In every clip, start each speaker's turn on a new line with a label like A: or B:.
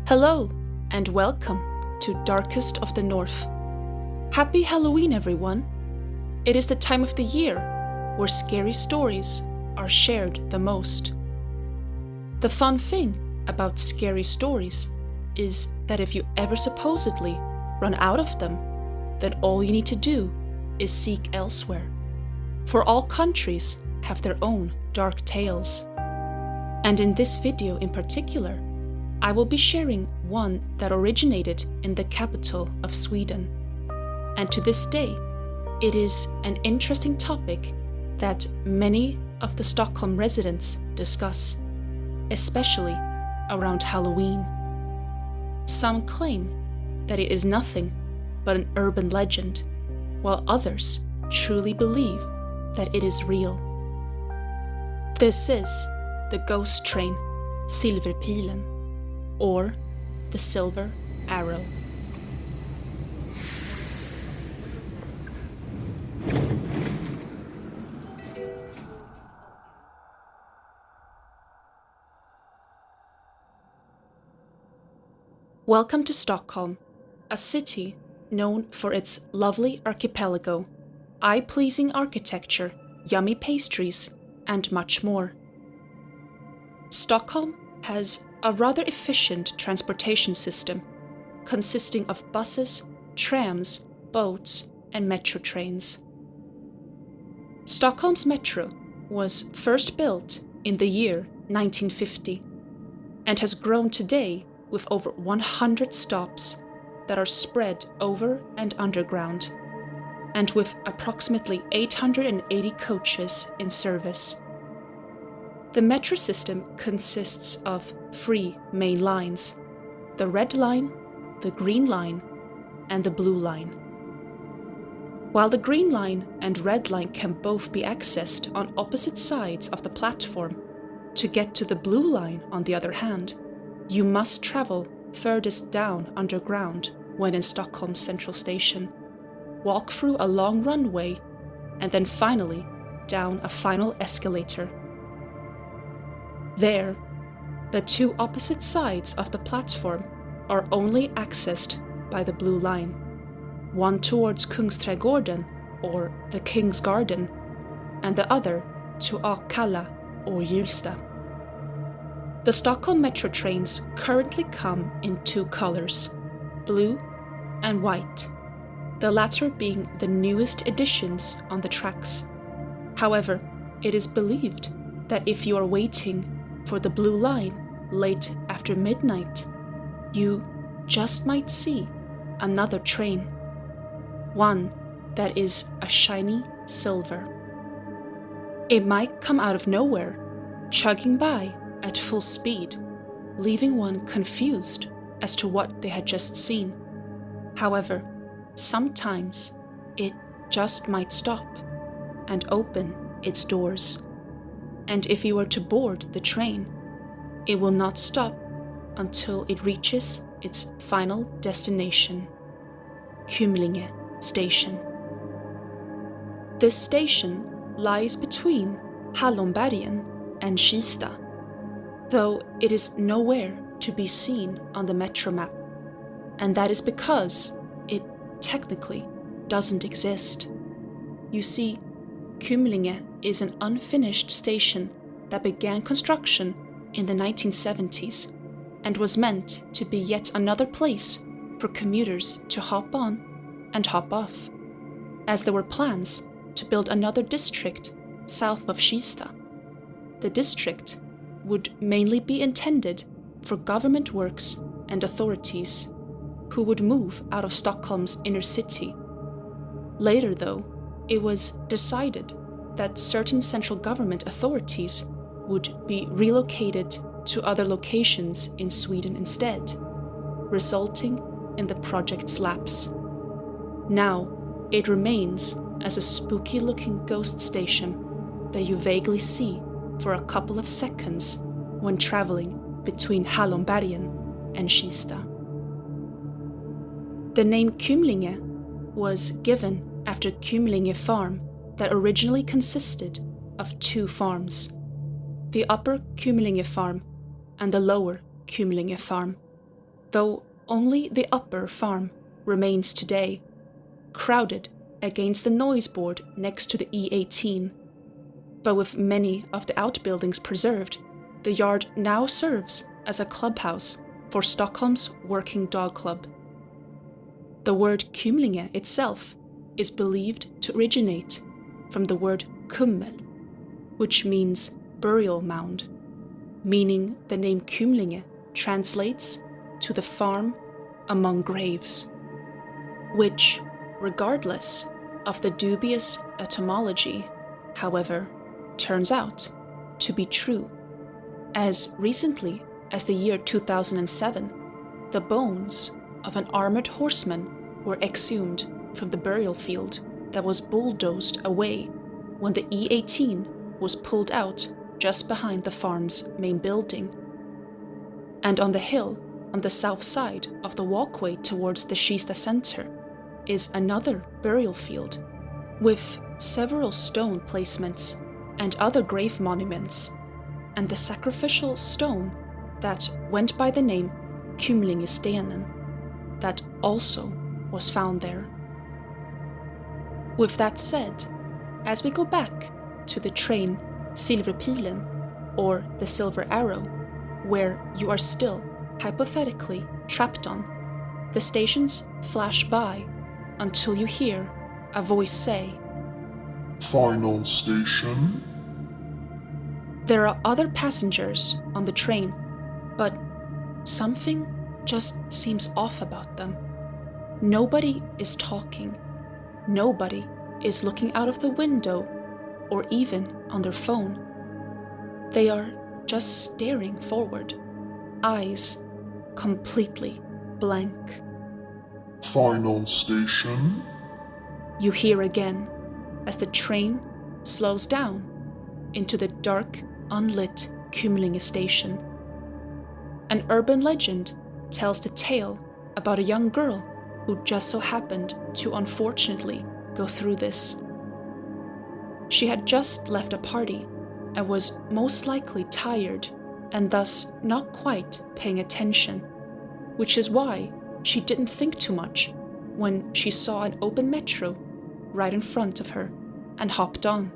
A: Hello, and welcome to Darkest of the North. Happy Halloween, everyone! It is the time of the year where scary stories are shared the most. The fun thing about scary stories is that if you ever supposedly run out of them, then all you need to do is seek elsewhere. For all countries have their own dark tales. And in this video in particular, I will be sharing one that originated in the capital of Sweden. And to this day, it is an interesting topic that many of the Stockholm residents discuss, especially around Halloween. Some claim that it is nothing but an urban legend, while others truly believe that it is real. This is the ghost train Silverpilen, or the Silver Arrow. Welcome to Stockholm, a city known for its lovely archipelago, eye-pleasing architecture, yummy pastries, and much more. Stockholm has a rather efficient transportation system consisting of buses, trams, boats, and metro trains. Stockholm's metro was first built in the year 1950 and has grown today with over 100 stops that are spread over and underground, and with approximately 880 coaches in service. The metro system consists of 3 main lines: the red line, the green line, and the blue line. While the green line and red line can both be accessed on opposite sides of the platform, to get to the blue line, on the other hand, you must travel furthest down underground when in Stockholm Central Station, walk through a long runway, and then finally down a final escalator. There, the 2 opposite sides of the platform are only accessed by the blue line, one towards Kungsträdgården, or the King's Garden, and the other to Akalla, or Hjulsta. The Stockholm metro trains currently come in 2 colors, blue and white, the latter being the newest additions on the tracks. However, it is believed that if you are waiting for the blue line late after midnight, you just might see another train, one that is a shiny silver. It might come out of nowhere, chugging by at full speed, leaving one confused as to what they had just seen. However, sometimes it just might stop and open its doors. And if you were to board the train, it will not stop until it reaches its final destination, Kymlinge Station. This station lies between Hallonbergen and Kista, though it is nowhere to be seen on the metro map, and that is because it technically doesn't exist. You see, Kymlinge is an unfinished station that began construction in the 1970s and was meant to be yet another place for commuters to hop on and hop off, as there were plans to build another district south of Kista. The district would mainly be intended for government works and authorities who would move out of Stockholm's inner city. Later, though, it was decided that certain central government authorities would be relocated to other locations in Sweden instead, resulting in the project's lapse. Now, it remains as a spooky-looking ghost station that you vaguely see for a couple of seconds when traveling between Hallonbergen and Kista. The name Kymlinge was given after Kymlinge farm that originally consisted of 2 farms, the upper Kymlinge farm and the lower Kymlinge farm. though only the upper farm remains today, crowded against the noise board next to the E18. But with many of the outbuildings preserved, the yard now serves as a clubhouse for Stockholm's working dog club. The word Kymlinge itself is believed to originate from the word kummel, which means burial mound, meaning the name Kymlinge translates to the farm among graves, which, regardless of the dubious etymology, however, turns out to be true. As recently as the year 2007, the bones of an armored horseman were exhumed from the burial field that was bulldozed away when the E18 was pulled out just behind the farm's main building. And on the hill on the south side of the walkway towards the Kista Center is another burial field with several stone placements and other grave monuments, and the sacrificial stone that went by the name Kymlingestenen that also was found there. With that said, as we go back to the train Silverpilen, or the Silver Arrow, where you are still hypothetically trapped on, the stations flash by until you hear a voice say,
B: "Final station."
A: There are other passengers on the train, but something just seems off about them. Nobody is talking. Nobody is looking out of the window or even on their phone. They are just staring forward, eyes completely blank.
B: "Final station."
A: You hear again as the train slows down into the dark, unlit Kymlinge station. An urban legend tells the tale about a young girl who just so happened to unfortunately go through this. She had just left a party and was most likely tired and thus not quite paying attention, which is why she didn't think too much when she saw an open metro right in front of her and hopped on,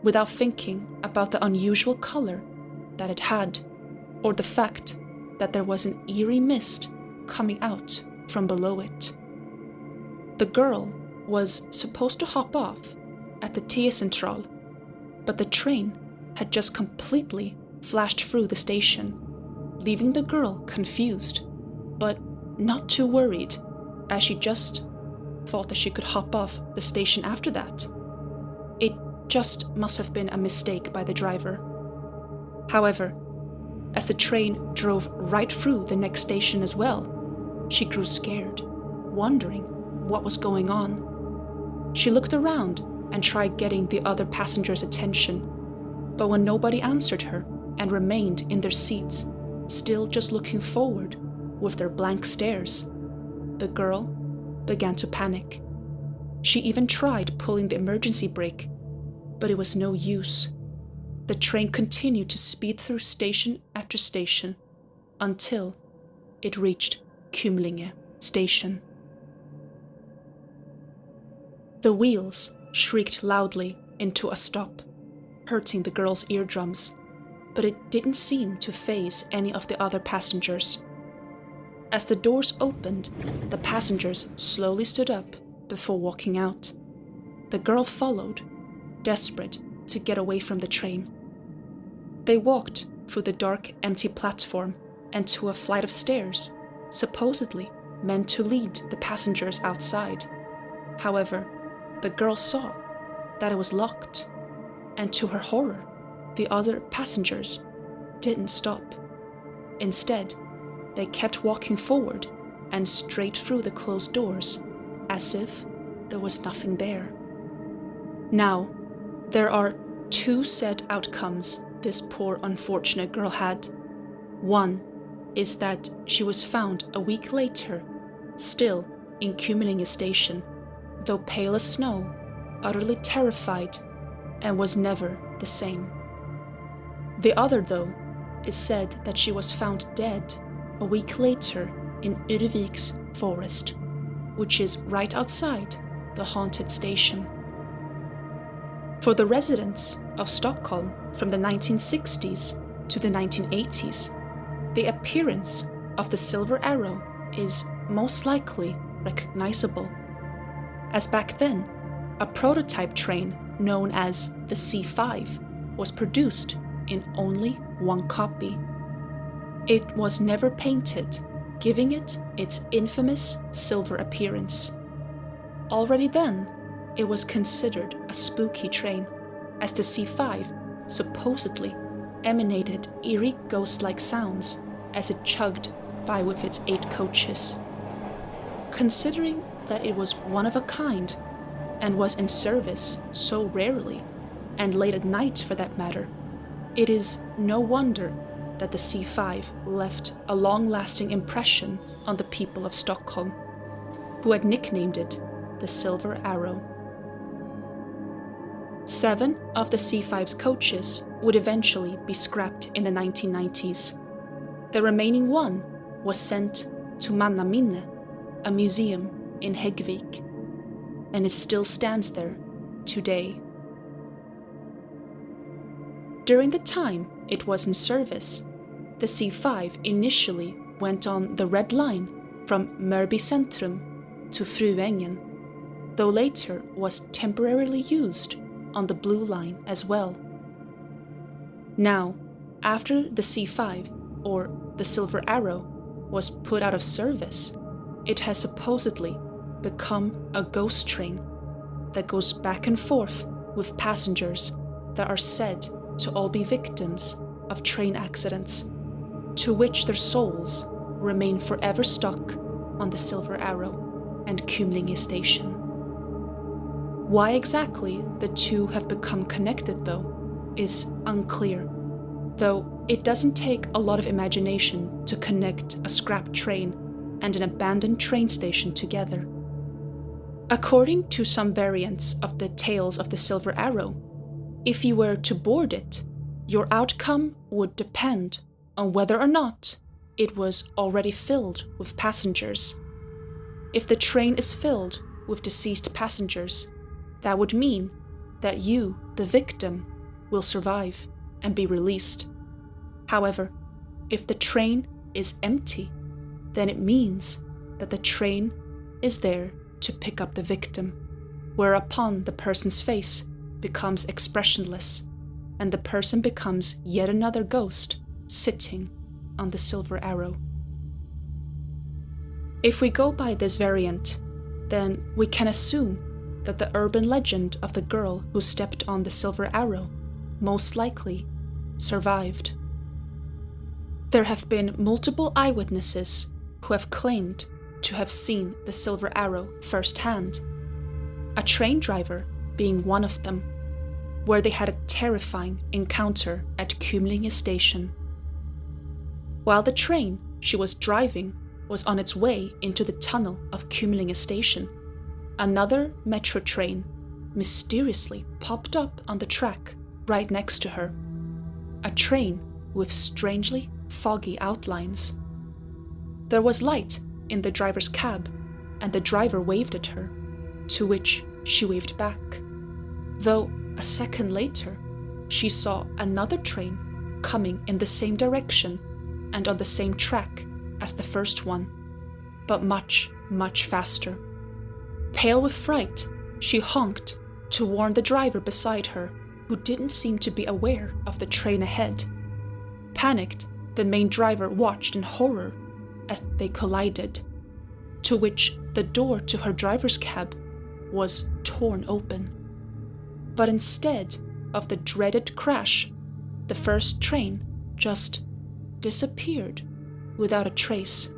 A: without thinking about the unusual color that it had, or the fact that there was an eerie mist coming out from below it. The girl was supposed to hop off at the T-Central, but the train had just completely flashed through the station, leaving the girl confused, but not too worried, as she just thought that she could hop off the station after that. It just must have been a mistake by the driver. However, as the train drove right through the next station as well, she grew scared, wondering what was going on. She looked around and tried getting the other passengers' attention, but when nobody answered her and remained in their seats, still just looking forward with their blank stares, the girl began to panic. She even tried pulling the emergency brake, but it was no use. The train continued to speed through station after station until it reached Kymlinge station. The wheels shrieked loudly into a stop, hurting the girl's eardrums, but it didn't seem to faze any of the other passengers. As the doors opened, the passengers slowly stood up before walking out. The girl followed, desperate to get away from the train. They walked through the dark, empty platform and to a flight of stairs, supposedly meant to lead the passengers outside. However, the girl saw that it was locked, and to her horror, the other passengers didn't stop. Instead, they kept walking forward and straight through the closed doors, as if there was nothing there. Now, there are two sad outcomes this poor unfortunate girl had. One is that she was found a week later, still in Kymlinge station, though pale as snow, utterly terrified, and was never the same. The other, though, is said that she was found dead a week later in Urevik's forest, which is right outside the haunted station. For the residents of Stockholm from the 1960s to the 1980s, the appearance of the Silver Arrow is most likely recognizable, as back then, a prototype train known as the C5 was produced in only one copy. It was never painted, giving it its infamous silver appearance. Already then, it was considered a spooky train, as the C5 supposedly emanated eerie ghost-like sounds as it chugged by with its 8 coaches. Considering that it was one of a kind and was in service so rarely, and late at night for that matter, it is no wonder that the C5 left a long-lasting impression on the people of Stockholm, who had nicknamed it the Silver Arrow. 7 of the C5's coaches would eventually be scrapped in the 1990s. The remaining one was sent to Mannaminne, a museum in Häggvik, and it still stands there today. During the time it was in service, the C5 initially went on the Red Line from Mörby Centrum to Fruängen, though later was temporarily used on the Blue Line as well. Now, after the C5, or the Silver Arrow, was put out of service, it has supposedly become a ghost train that goes back and forth with passengers that are said to all be victims of train accidents, to which their souls remain forever stuck on the Silver Arrow and Kymlinge station. Why exactly the two have become connected, though, is unclear, though it doesn't take a lot of imagination to connect a scrap train and an abandoned train station together. According to some variants of the tales of the Silver Arrow, if you were to board it, your outcome would depend on whether or not it was already filled with passengers. If the train is filled with deceased passengers, that would mean that you, the victim, will survive and be released. However, if the train is empty, then it means that the train is there to pick up the victim, whereupon the person's face becomes expressionless, and the person becomes yet another ghost sitting on the Silver Arrow. If we go by this variant, then we can assume that the urban legend of the girl who stepped on the Silver Arrow most likely survived. There have been multiple eyewitnesses who have claimed to have seen the Silver Arrow firsthand, a train driver being one of them, where they had a terrifying encounter at Kymlinge station. While the train she was driving was on its way into the tunnel of Kymlinge station, another metro train mysteriously popped up on the track right next to her, a train with strangely foggy outlines. There was light in the driver's cab, and the driver waved at her, to which she waved back, though a second later she saw another train coming in the same direction and on the same track as the first one, but much, much faster. Pale with fright, she honked to warn the driver beside her, who didn't seem to be aware of the train ahead. Panicked, the main driver watched in horror as they collided, to which the door to her driver's cab was torn open. But instead of the dreaded crash, the first train just disappeared without a trace.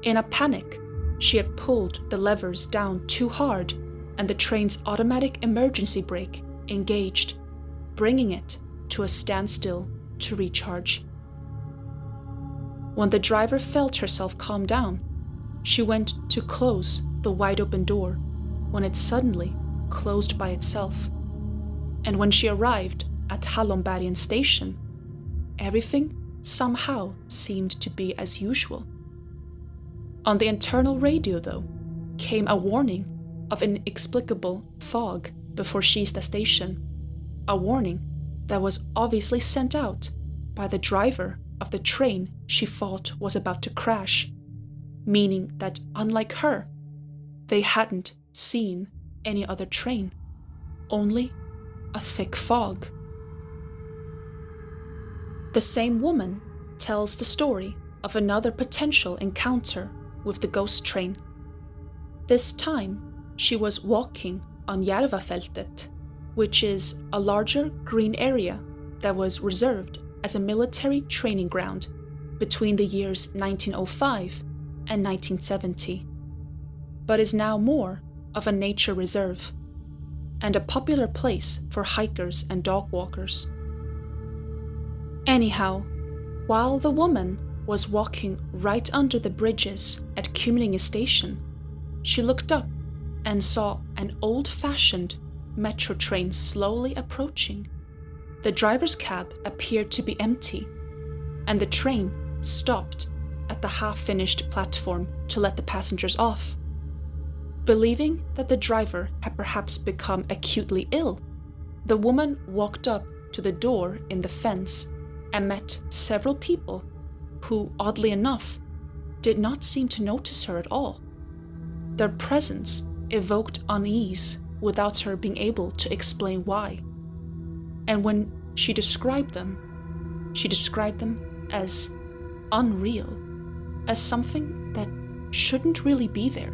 A: In a panic, she had pulled the levers down too hard, and the train's automatic emergency brake engaged, bringing it to a standstill to recharge. When the driver felt herself calm down, she went to close the wide-open door when it suddenly closed by itself. And when she arrived at Hallonbergen station, everything somehow seemed to be as usual. On the internal radio, though, came a warning of inexplicable fog before Kista station, a warning that was obviously sent out by the driver of the train she thought was about to crash, meaning that, unlike her, they hadn't seen any other train, only a thick fog. The same woman tells the story of another potential encounter with the ghost train. This time, she was walking on Järvafeltet, which is a larger green area that was reserved as a military training ground between the years 1905 and 1970, but is now more of a nature reserve and a popular place for hikers and dog walkers. Anyhow, while the woman was walking right under the bridges at Kymlinge station, she looked up and saw an old-fashioned metro train slowly approaching. The driver's cab appeared to be empty, and the train stopped at the half-finished platform to let the passengers off. Believing that the driver had perhaps become acutely ill, the woman walked up to the door in the fence and met several people who, oddly enough, did not seem to notice her at all. Their presence evoked unease without her being able to explain why. And when she described them as unreal, as something that shouldn't really be there.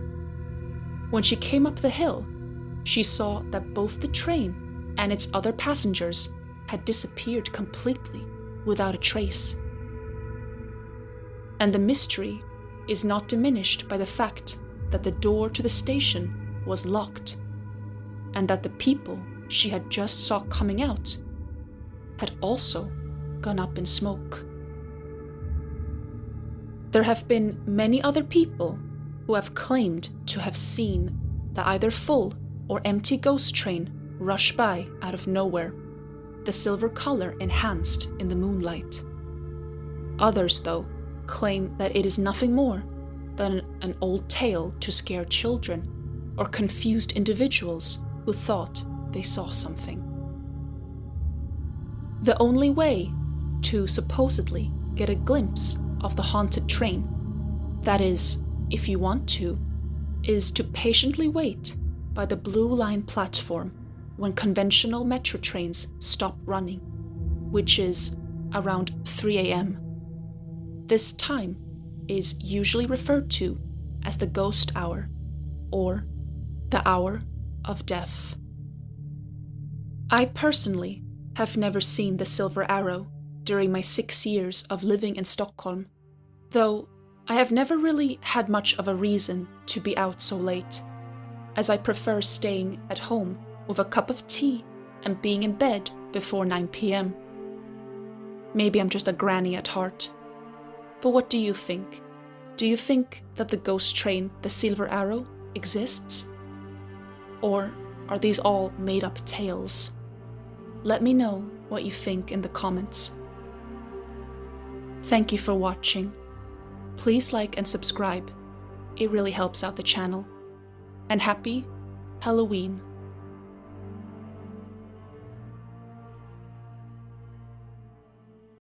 A: When she came up the hill, she saw that both the train and its other passengers had disappeared completely without a trace. And the mystery is not diminished by the fact that the door to the station was locked, and that the people she had just saw coming out had also gone up in smoke. There have been many other people who have claimed to have seen the either full or empty ghost train rush by out of nowhere, the silver color enhanced in the moonlight. Others, though, claim that it is nothing more than an old tale to scare children or confused individuals who thought they saw something. The only way to supposedly get a glimpse of the haunted train, that is, if you want to, is to patiently wait by the Blue Line platform when conventional metro trains stop running, which is around 3 a.m. This time is usually referred to as the ghost hour, or the hour of death. I personally have never seen the Silver Arrow during my 6 years of living in Stockholm, though I have never really had much of a reason to be out so late, as I prefer staying at home with a cup of tea and being in bed before 9 p.m. Maybe I'm just a granny at heart. But what do you think? Do you think that the ghost train, the Silver Arrow, exists? Or are these all made-up tales? Let me know what you think in the comments. Thank you for watching. Please like and subscribe. It really helps out the channel. And happy Halloween.